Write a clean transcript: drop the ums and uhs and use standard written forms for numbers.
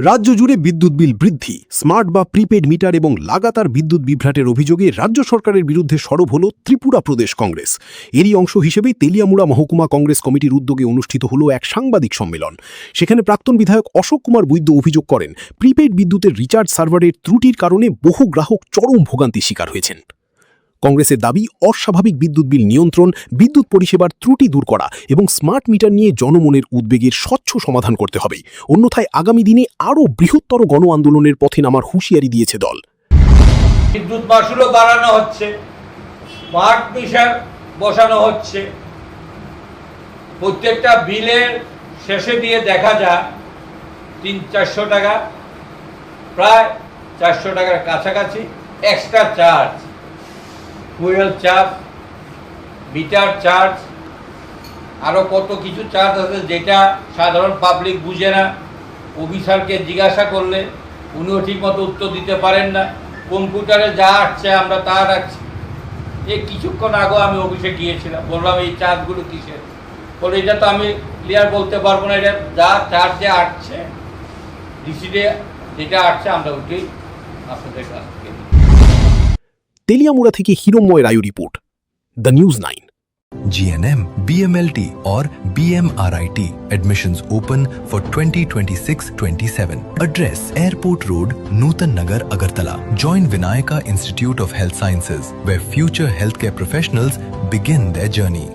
রাজ্য জুড়ে বিদ্যুৎ বিল বৃদ্ধি, স্মার্ট বা প্রিপেড মিটার এবং লাগাতার বিদ্যুৎ বিভ্রাটের অভিযোগে রাজ্য সরকারের বিরুদ্ধে সরব হল ত্রিপুরা প্রদেশ কংগ্রেস। এরই অংশ হিসেবেই তেলিয়ামুড়া মহকুমা কংগ্রেস কমিটির উদ্যোগে অনুষ্ঠিত হল এক সাংবাদিক সম্মেলন। সেখানে প্রাক্তন বিধায়ক অশোক কুমার বৈদ্য অভিযোগ করেন, প্রিপেড বিদ্যুতের রিচার্জ সার্ভারের ত্রুটির কারণে বহু গ্রাহক চরম ভোগান্তির শিকার হয়েছেন। কংগ্রেসের দাবি, অস্বাভাবিক বিদ্যুৎ বিল নিয়ন্ত্রণ, বিদ্যুৎ পরিষেবার ত্রুটি দূর করা এবং স্মার্ট মিটার নিয়ে জনমনের উদ্বেগের স্বচ্ছ সমাধান করতে হবে। অন্যথায় আগামী দিনে আরও বৃহত্তর গণ আন্দোলনের পথে নামার হুঁশিয়ারি দিয়েছে দল। বিদ্যুৎ মাশুলও বাড়ানো হচ্ছে, স্মার্ট মিটার বসানো হচ্ছে। প্রত্যেকটা বিলের শেষে দিয়ে দেখা যায় 300-400 টাকা, প্রায় 400 টাকার কাছাকাছি extra charge, fuel charge, metre charge, আরও কত কিছু চার্জ আছে যেটা সাধারণ পাবলিক বুঝে না। অফিসারকে জিজ্ঞাসা করলে উনিও ঠিকমতো উত্তর দিতে পারেন না। কম্পিউটারে যা আসছে আমরা তা রাখছি। এই কিছুক্ষণ আগেও আমি অফিসে গিয়েছিলাম, বললাম এই চার্জগুলো কিসের, বলে এটা তো আমি ক্লিয়ার বলতে পারবো না, এটা যা চার্জে আসছে ডিসিডে যেটা আসছে আমরা ওইটাই আপনাদের কাছ থেকে। তেলিয়ামুড়া থেকে Hiranmoy Roy report, the news 9। GNM, BMLT or BMRIT. Admissions open for 2026-27. Address: Airport Road, Nutan Nagar, Agartala. Join Vinayaka Institute of Health Sciences, where future healthcare professionals begin their journey.